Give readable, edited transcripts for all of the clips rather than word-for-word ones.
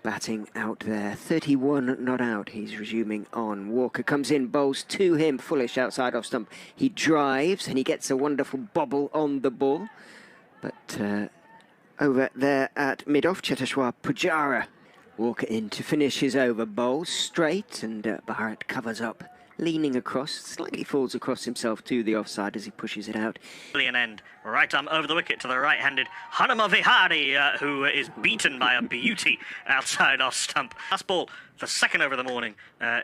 batting out there. 31 not out. He's resuming on. Walker comes in, bowls to him. Foolish outside off stump. He drives and he gets a wonderful bobble on the ball. But over there at mid-off, Cheteshwar Pujara. Walker in to finish his over. Bowls straight and Bharat covers up. Leaning across, slightly falls across himself to the offside as he pushes it out. Brilliant end. Right arm over the wicket to the right-handed Hanuma Vihari, who is beaten by a beauty outside off stump. Last ball, the second over of the morning,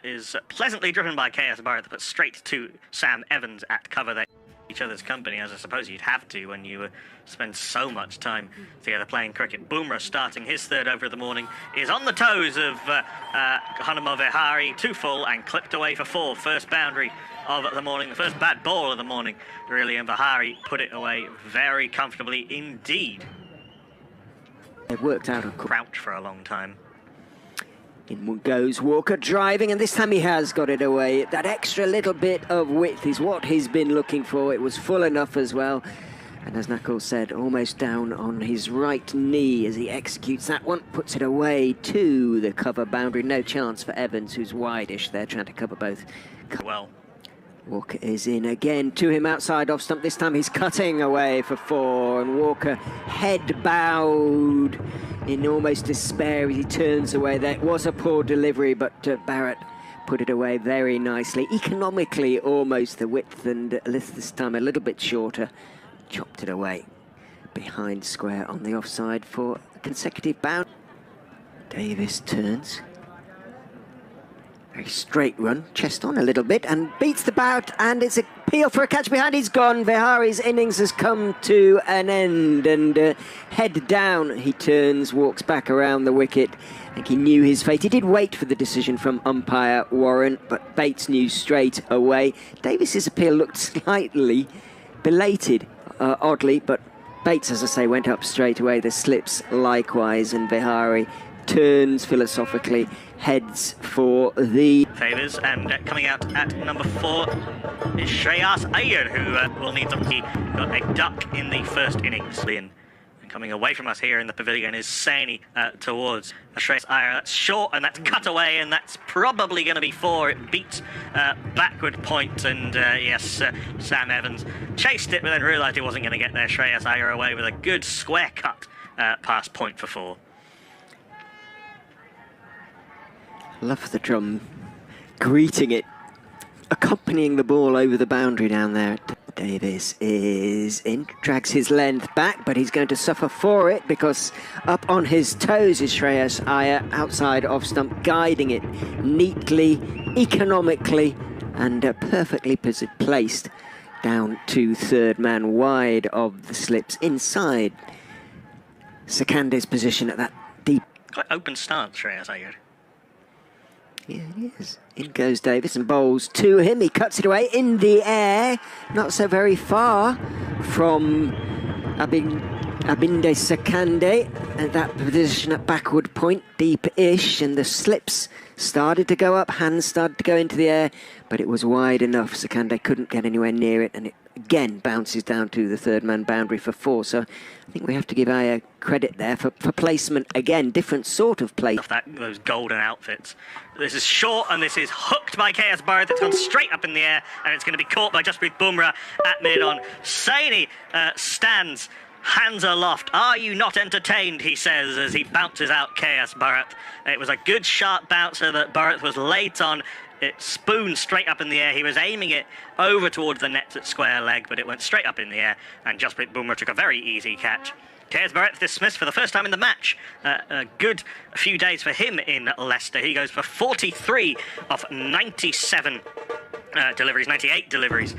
is pleasantly driven by KS Bharat, but straight to Sam Evans at cover there. Each other's company, as I suppose you'd have to when you spend so much time together playing cricket. Bumrah, starting his third over of the morning, is on the toes of Hanuma Vihari, 2 full and clipped away for 4. First boundary of the morning, the first bad ball of the morning, really, and Vihari put it away very comfortably indeed. It worked out a crouch for a long time. In goes Walker, driving, and this time he has got it away. That extra little bit of width is what he's been looking for. It was full enough as well. And as Nakul said, almost down on his right knee as he executes that one. Puts it away to the cover boundary. No chance for Evans, who's wide-ish there, trying to cover both. Well, Walker is in again to him outside off stump. This time he's cutting away for 4, and Walker head bowed in almost despair as he turns away. That was a poor delivery, but Bharat put it away very nicely. Economically, almost the width, and this time a little bit shorter. Chopped it away behind square on the offside for a consecutive bound. Davis turns. Very straight run, chest on a little bit, and beats the bout, and it's a peel for a catch behind. He's gone. Vihari's innings has come to an end, and head down he turns, walks back around the wicket. I think he knew his fate. He did wait for the decision from umpire Warren, but Bates knew straight away. Davis's appeal looked slightly belated, oddly, but Bates, as I say, went up straight away. The slips likewise, and Vihari turns philosophically, heads for the favours, and coming out at number 4 is Shreyas Iyer, who will need them. He got a duck in the first innings. And coming away from us here in the pavilion is Saini towards Shreyas Iyer. That's short, and that's cut away, and that's probably going to be 4. It beats backward point, and yes, Sam Evans chased it, but then realised he wasn't going to get there. Shreyas Iyer away with a good square cut past point for 4. Love the drum, greeting it, accompanying the ball over the boundary down there. Davis is in, drags his length back, but he's going to suffer for it because up on his toes is Shreyas Iyer, outside off stump, guiding it neatly, economically, and perfectly placed down to third man, wide of the slips, inside Sekande's position at that deep. Quite open stance, Shreyas Iyer. Yeah, it is. In goes Davis and bowls to him. He cuts it away in the air. Not so very far from Abinde Sekande. And that position at backward point, deep-ish. And the slips started to go up. Hands started to go into the air. But it was wide enough. Sekande couldn't get anywhere near it. And it again bounces down to the third man boundary for 4. So I think we have to give Iyer credit there for placement. Again, different sort of play. Those golden outfits. This is short, and this is hooked by KS Bharat. It's gone straight up in the air, and it's going to be caught by Jasprit Bumrah at mid-on. Saini stands, hands aloft. Are you not entertained, he says, as he bounces out KS Bharat. It was a good sharp bouncer that Bharat was late on. It spooned straight up in the air. He was aiming it over towards the nets at square leg, but it went straight up in the air, and Jasprit Bumrah took a very easy catch. KS Bharat dismissed for the first time in the match. A good few days for him in Leicester. He goes for 43 off 97 deliveries, 98 deliveries.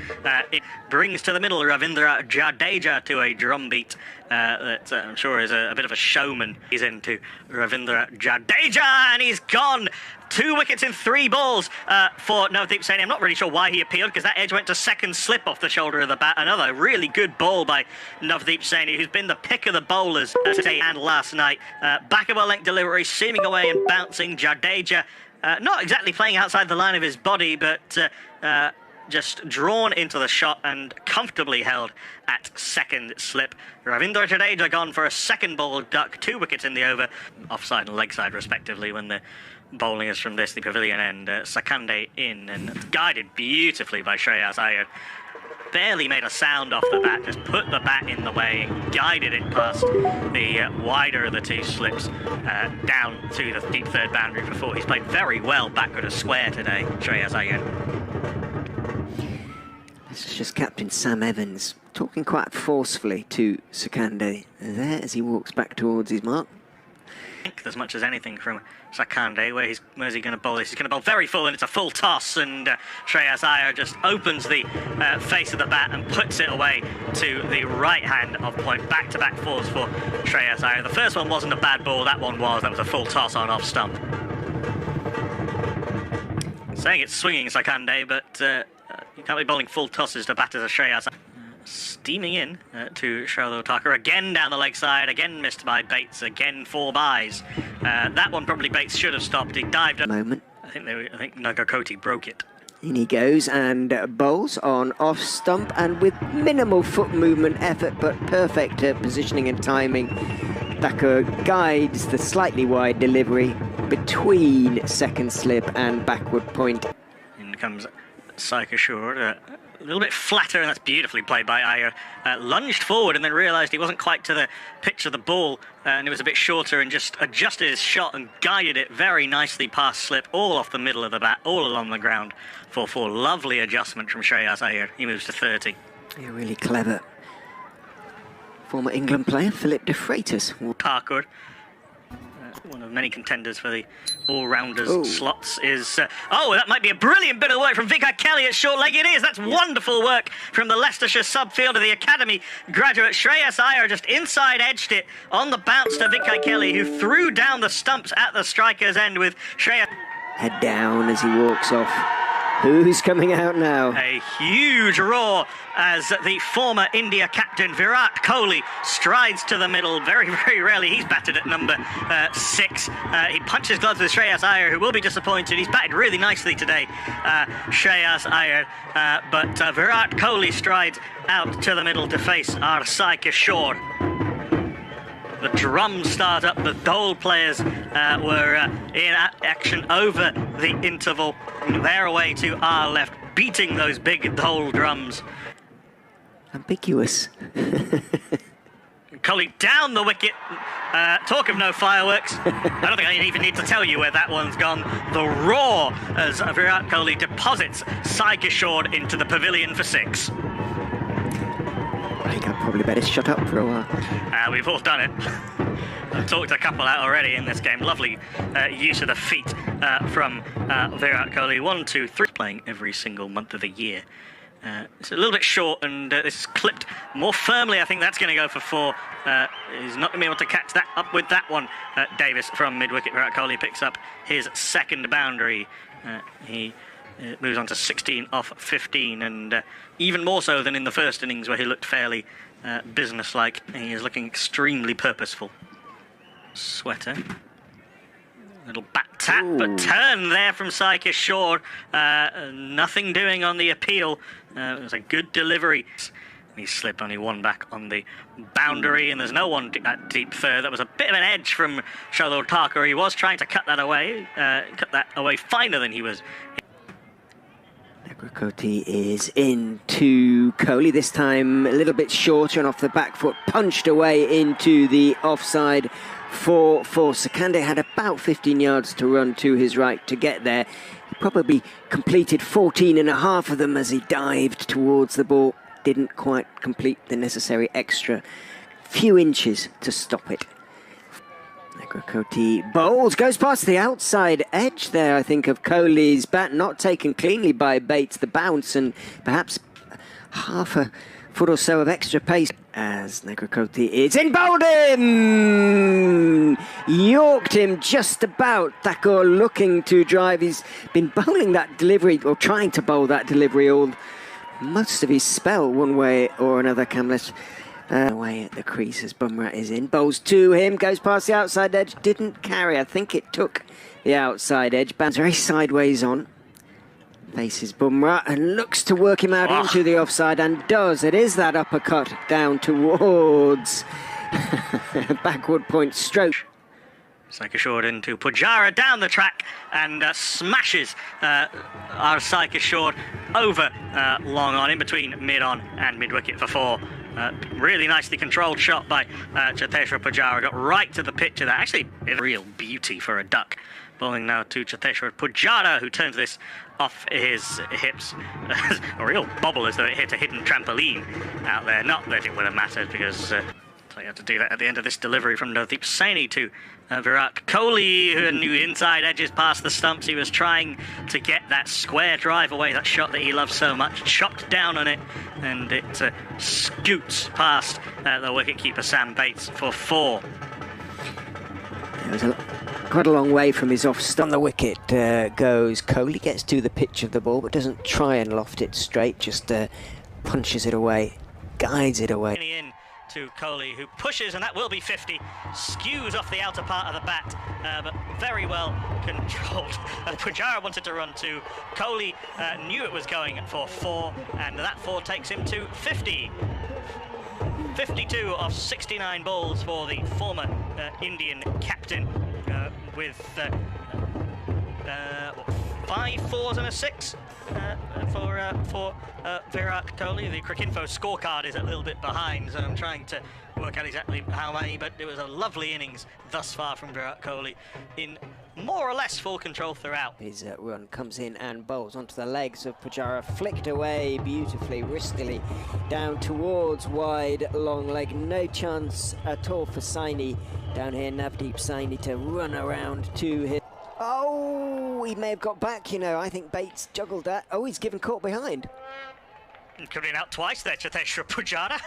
It brings to the middle Ravindra Jadeja to a drum beat that I'm sure is a bit of a showman. He's into Ravindra Jadeja, and he's gone. 2 wickets in 3 balls for Navdeep Saini. I'm not really sure why he appealed, because that edge went to second slip off the shoulder of the bat. Another really good ball by Navdeep Saini, who's been the pick of the bowlers today and last night. Back of a length delivery, seaming away and bouncing. Jadeja not exactly playing outside the line of his body, but just drawn into the shot and comfortably held at second slip. Ravinder Jadeja gone for a second ball duck, 2 wickets in the over, offside and leg side respectively when the bowling is from the pavilion end. Sakande in and guided beautifully by Shreyas Iyer. Barely made a sound off the bat, just put the bat in the way and guided it past the wider of the 2 slips down to the deep third boundary for 4. He's played very well backward of square today, Shreyas Iyer. This is just Captain Sam Evans talking quite forcefully to Sakande there as he walks back towards his mark. As much as anything from Sakande. Where's he going to bowl this? He's going to bowl very full, and it's a full toss, and Shreyas Iyer just opens the face of the bat and puts it away to the right hand of point. Back-to-back fours for Shreyas Iyer. The first one wasn't a bad ball, that one was. That was a full toss on off stump. Saying it's swinging Sakande, but you can't be bowling full tosses to batters of Shreyas Iyer. Steaming in to Shalodar Thakur, again down the leg side, again missed by Bates, again 4 byes. That one probably Bates should have stopped. He dived up. Moment. I think Nagarkoti broke it. In he goes and bowls on off stump, and with minimal foot movement effort but perfect positioning and timing, Thakur guides the slightly wide delivery between second slip and backward point. In comes Sai Kishore, a little bit flatter, and that's beautifully played by Iyer. Lunged forward and then realised he wasn't quite to the pitch of the ball, and it was a bit shorter, and just adjusted his shot and guided it very nicely past slip, all off the middle of the bat, all along the ground for 4. Lovely adjustment from Shreyas Iyer. He moves to 30. Yeah, really clever. Former England player Philip de Freitas. Thakur, one of many contenders for the all-rounders slots, is... oh, that might be a brilliant bit of work from Vicar Kelly at short leg. It is. That's wonderful work from the Leicestershire subfielder, the academy graduate. Shreyas Iyer just inside edged it on the bounce to Vicar Kelly, who threw down the stumps at the striker's end with Shreyas. Head down as he walks off. Who's coming out now? A huge roar as the former India captain Virat Kohli strides to the middle. Very, very rarely he's batted at number 6. He punches gloves with Shreyas Iyer, who will be disappointed. He's batted really nicely today, Shreyas Iyer. But Virat Kohli strides out to the middle to face our Sai Kishore. The drums start up, the Dole players were in action over the interval. They're away to our left, beating those big Dole drums. Ambiguous. Kohli down the wicket. Talk of no fireworks. I don't think I even need to tell you where that one's gone. The roar as Virat Kohli deposits Sai Kishore into the pavilion for 6. I think I'd probably better shut up for a while. We've all done it. I've talked a couple out already in this game. Lovely use of the feet from Virat Kohli. 1, 2, 3. Playing every single month of the year. It's a little bit short, and this is clipped more firmly. I think that's going to go for 4. He's not going to be able to catch that up with that one. Davis from mid-wicket. Virat Kohli picks up his second boundary. He moves on to 16 off 15, and even more so than in the first innings, where he looked fairly businesslike. He is looking extremely purposeful. Sweater. Little bat tap, but turn there from Sai Kishore. Nothing doing on the appeal. It was a good delivery. He slipped only 1 back on the boundary, and there's no one at deep third. That was a bit of an edge from Shalodar Thakur. He was trying to cut that away finer than he was. Nagarkoti is into Kohli, this time a little bit shorter and off the back foot, punched away into the offside for Sakande. Had about 15 yards to run to his right to get there. He probably completed 14 and a half of them as he dived towards the ball. Didn't quite complete the necessary extra few inches to stop it. Nagarkoti bowls, goes past the outside edge there, I think, of Kohli's bat, not taken cleanly by Bates, the bounce, and perhaps half a foot or so of extra pace as Nagarkoti is in, bowled him! Yorked him just about. Thakur looking to drive. He's been bowling that delivery, or trying to bowl that delivery most of his spell, one way or another. Kamlesh away at the crease as Bumrah is in. Bowls to him, goes past the outside edge, didn't carry. I think it took the outside edge. Bounce very sideways on. Faces Bumrah and looks to work him out into the offside, and does. It is that uppercut down towards backward point stroke. Leicestershire into Pujara down the track and smashes our Leicestershire over long on, in between mid-on and mid-wicket for 4. Really nicely controlled shot by Cheteshwar Pujara. Got right to the pitch of that. Actually, a real beauty for a duck. Bowling now to Cheteshwar Pujara, who turns this off his hips. A real bobble, as though it hit a hidden trampoline out there. Not that it would have mattered, because you had to do that at the end of this delivery from Navdeep Saini to Virat Kohli, who knew inside edges past the stumps. He was trying to get that square drive away, that shot that he loves so much. Chopped down on it, and it scoots past the wicketkeeper Sam Bates for 4. It was quite a long way from his off stump. On the wicket goes Kohli, gets to the pitch of the ball, but doesn't try and loft it straight, just punches it away, guides it away. In to Kohli, who pushes, and that will be 50. Skews off the outer part of the bat, but very well controlled. Pujara wanted to run 2. Kohli knew it was going for 4, and that 4 takes him to 50. 52 of 69 balls for the former Indian captain, with 5 4s and a 6 for Virat Kohli. The Cricinfo scorecard is a little bit behind, so I'm trying to work out exactly how many, but it was a lovely innings thus far from Virat Kohli, in more or less full control throughout. His run comes in and bowls onto the legs of Pujara, flicked away beautifully, wristily, down towards wide, long leg. No chance at all for Saini down here, Navdeep Saini, to run around to his... Oh, he may have got back, you know. I think Bates juggled that. Oh, he's given caught behind. Coming out twice there, Cheteshwar Pujara.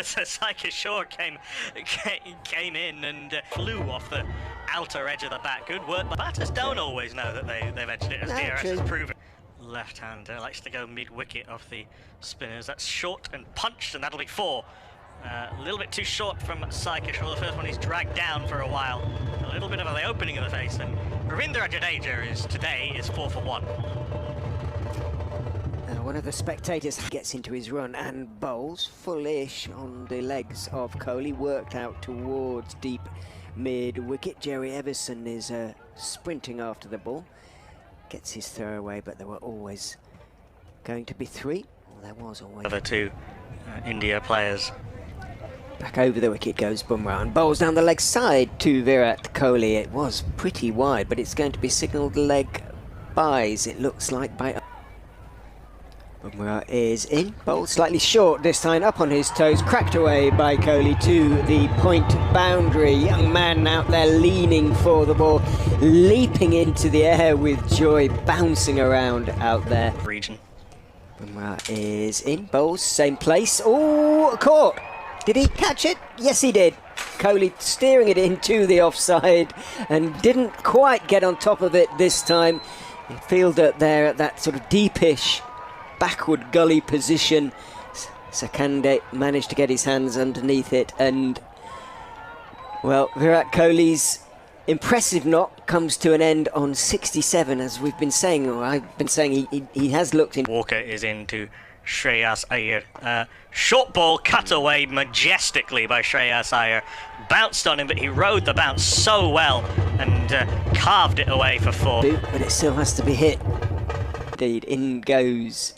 So Leicestershire came in and flew off the outer edge of the bat. Good work. But batters don't always know that they've edged it, as DRS has proven. Left-hander likes to go mid-wicket off the spinners. That's short and punched, and that'll be 4. A little bit too short from Leicestershire. The first one he's dragged down for a while. A little bit of the opening of the face, and Ravindra Jadeja today is 4 for 1. One of the spectators gets into his run and bowls fullish on the legs of Kohli, worked out towards deep mid-wicket. Jerry Everson is sprinting after the ball, gets his throw away, but there were always going to be 3. Well, there was always. Other 2 India players. Back over the wicket goes Bumrah and bowls down the leg side to Virat Kohli. It was pretty wide, but it's going to be signalled leg byes, it looks like, by... Bumrah is in, bowled slightly short this time, up on his toes, cracked away by Kohli to the point boundary. Young man out there leaning for the ball, leaping into the air with joy, bouncing around out there. Region. Bumrah is in, bowls, same place. Oh, caught! Did he catch it? Yes, he did. Kohli steering it into the offside and didn't quite get on top of it this time. He fielded there at that sort of deepish backward gully position. Sakande managed to get his hands underneath it, and well, Virat Kohli's impressive knock comes to an end on 67, as we've been saying, or I've been saying. He has looked in. Walker is into Shreyas Iyer. Short ball cut away majestically by Shreyas Iyer. Bounced on him, but he rode the bounce so well and carved it away for 4. But it still has to be hit. Indeed, in goes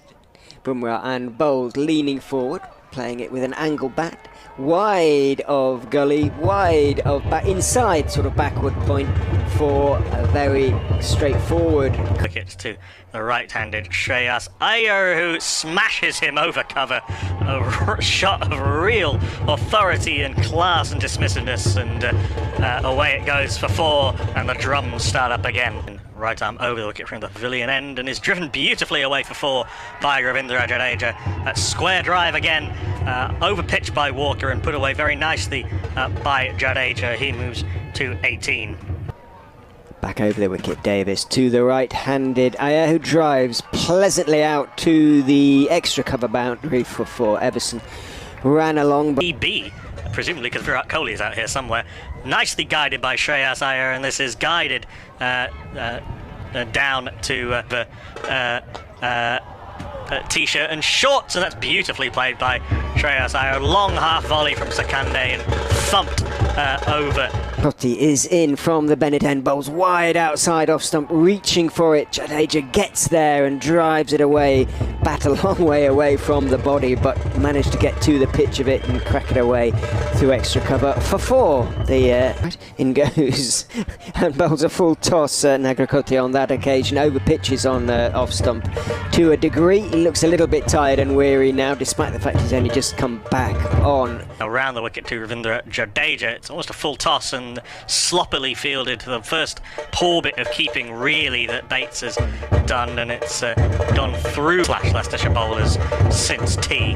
Bumrah and bowled, leaning forward, playing it with an angle bat, wide of gully, wide of back, inside sort of backward point for a very straightforward wickets to the right-handed Shreyas Iyer, who smashes him over cover. A shot of real authority and class and dismissiveness, and away it goes for 4, and the drums start up again. Right arm over the wicket from the pavilion end, and is driven beautifully away for 4 by Ravindra Jadeja. That square drive again, over pitch by Walker and put away very nicely by Jadeja. He moves to 18. Back over the wicket, Davis to the right-handed Iyer, who drives pleasantly out to the extra cover boundary for 4. Everson ran along. EB, presumably because Virat Kohli is out here somewhere. Nicely guided by Shreyas Iyer, and this is guided down to t-shirt and shorts, and that's beautifully played by Shreyas Iyer. Long half volley from Sakande and thumped over. Totti is in from the Bennett end, bowls wide outside off stump, reaching for it. Jadeja gets there and drives it away, bat a long way away from the body, but managed to get to the pitch of it and crack it away through extra cover for 4. The in goes and bowls a full toss. Nagarkoti on that occasion over pitches on off stump to a degree. He looks a little bit tired and weary now, despite the fact he's only just come back on. Around the wicket to Ravindra Jadeja. It's almost a full toss and sloppily fielded. The first poor bit of keeping really that Bates has done, and it's gone through Leicestershire bowlers since tea.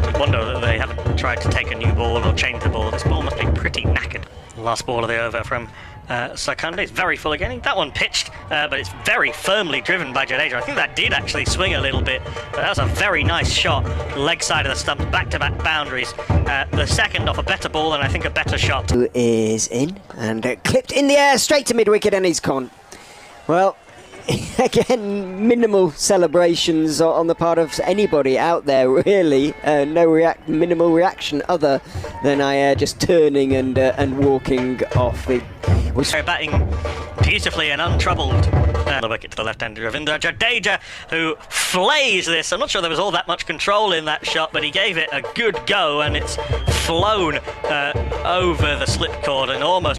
I wonder that they haven't tried to take a new ball or change the ball. This ball must be pretty knackered. Last ball of the over from Sakande. It's very full again. That one pitched, but it's very firmly driven by Jadeja. I think that did actually swing a little bit, but that was a very nice shot. Leg side of the stumps, back-to-back boundaries. The second off a better ball and I think a better shot. Who is in and clipped in the air straight to mid-wicket, and he's gone. Well, again, minimal celebrations on the part of anybody out there, really. Minimal reaction other than just turning and walking off. They're batting beautifully and untroubled. The wicket to the left-hander Ravindra Jadeja, who flays this. I'm not sure there was all that much control in that shot, but he gave it a good go, and it's flown over the slip cord and almost